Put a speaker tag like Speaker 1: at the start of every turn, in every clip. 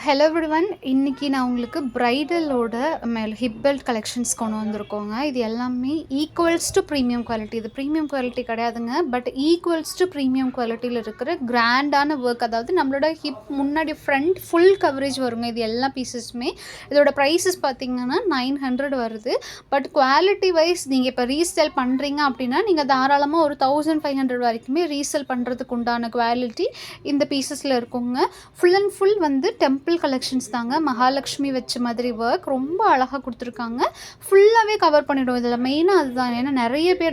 Speaker 1: Hello everyone. இன்னைக்கு நான் உங்களுக்கு பிரைடலோட ஹிப் பெல்ட் கலெக்ஷன்ஸ் கொண்டு வந்திருக்கோங்க. இது எல்லாமே ஈக்குவல்ஸ் டு ப்ரீமியம் குவாலிட்டி. இது ப்ரீமியம் குவாலிட்டி கிடையாதுங்க, பட் ஈக்குவல்ஸ் டு ப்ரீமியம் குவாலிட்டியில் இருக்கிற கிராண்டான ஒர்க். அதாவது நம்மளோட ஹிப் முன்னாடி ஃப்ரண்ட் ஃபுல் கவரேஜ் வருங்க இது எல்லா பீசஸுமே. இதோட ப்ரைஸஸ் பார்த்தீங்கன்னா 900 வருது. பட் குவாலிட்டி வைஸ் நீங்கள் இப்போ ரீசேல் பண்ணுறீங்க அப்படின்னா நீங்கள் தாராளமாக ஒரு 1500 வரைக்குமே ரீசேல் பண்ணுறதுக்கு உண்டான குவாலிட்டி இந்த பீசஸில் இருக்குங்க. ஃபுல் அண்ட் ஃபுல் வந்து டெம்பிள் கலெக்ஷன்ஸ் தாங்க. மகாலட்சுமி வச்ச மாதிரி ஒர்க் ரொம்ப அழகாக கொடுத்துருக்காங்க. ஃபுல்லாகவே கவர் பண்ணிவிடும். இதில் மெயினாக அதுதான். ஏன்னா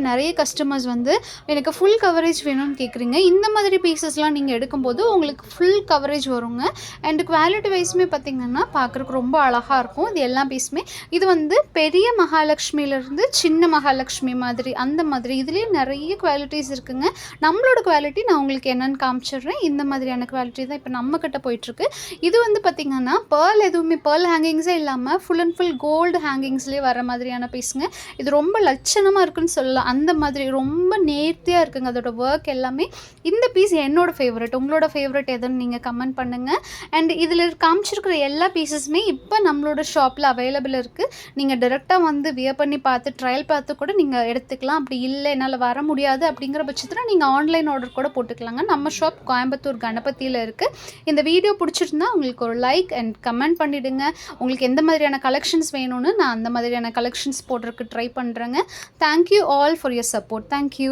Speaker 1: நிறைய கஸ்டமர்ஸ் வந்து எனக்கு ஃபுல் கவரேஜ் வேணும்னு கேட்குறீங்க. இந்த மாதிரி பீசஸ்லாம் நீங்கள் எடுக்கும்போது உங்களுக்கு ஃபுல் கவரேஜ் வருங்க. அண்ட் குவாலிட்டி வைஸுமே பார்த்திங்கன்னா பார்க்குறக்கு ரொம்ப அழகாக இருக்கும். இது எல்லா பீஸுமே இது வந்து பெரிய மகாலட்சுமியிலேருந்து சின்ன மகாலட்சுமி மாதிரி அந்த மாதிரி இதுலேயே நிறைய குவாலிட்டிஸ் இருக்குங்க. நம்மளோட குவாலிட்டி நான் உங்களுக்கு என்னென்னு காமிச்சிடுறேன். இந்த மாதிரியான குவாலிட்டி தான் இப்போ நம்மக்கிட்ட போயிட்டுருக்கு. இது வந்து பார்த்திங்கன்னா பேர்ல் ஹேங்கிங்ஸே இல்லாமல் ஃபுல் அண்ட் ஃபுல் கோல்டு ஹேங்கிங்ஸ்லேயே வர மாதிரியான பீஸுங்க. இது ரொம்ப லட்சணமாக இருக்குன்னு சொல்லலாம். அந்த மாதிரி ரொம்ப நேர்த்தியாக இருக்குங்க அதோட ஒர்க் எல்லாமே. இந்த பீஸ் என்னோடய ஃபேவரட். உங்களோட ஃபேவரட் எதுன்னு நீங்கள் கமெண்ட் பண்ணுங்கள். அண்ட் இதில் காமிச்சிருக்கிற எல்லா பீசஸுமே இப்போ நம்மளோட ஷாப்பில் அவைலபிள் இருக்குது. நீங்கள் டைரெக்டாக வந்து வியர் பண்ணி பார்த்து ட்ரையல் பார்த்து கூட நீங்கள் எடுத்துக்கலாம். அப்படி இல்லை என்னால் வர முடியாது அப்படிங்கிற பட்சத்தில் நீங்கள் ஆன்லைன் ஆர்டர் கூட போட்டுக்கலாங்க. நம்ம ஷாப் கோயம்புத்தூர் கணபதியில் இருக்குது. இந்த வீடியோ பிடிச்சிருந்தா உங்களுக்கு ஒரு லைக் அண்ட் கமெண்ட் பண்ணிவிடுங்க. உங்களுக்கு எந்த மாதிரியான கலெக்ஷன்ஸ் வேணும்னு நான் அந்த மாதிரியான கலெக்ஷன்ஸ் போடுறதுக்கு ட்ரை பண்ணுறேங்க. Thank you all for your support. Thank you.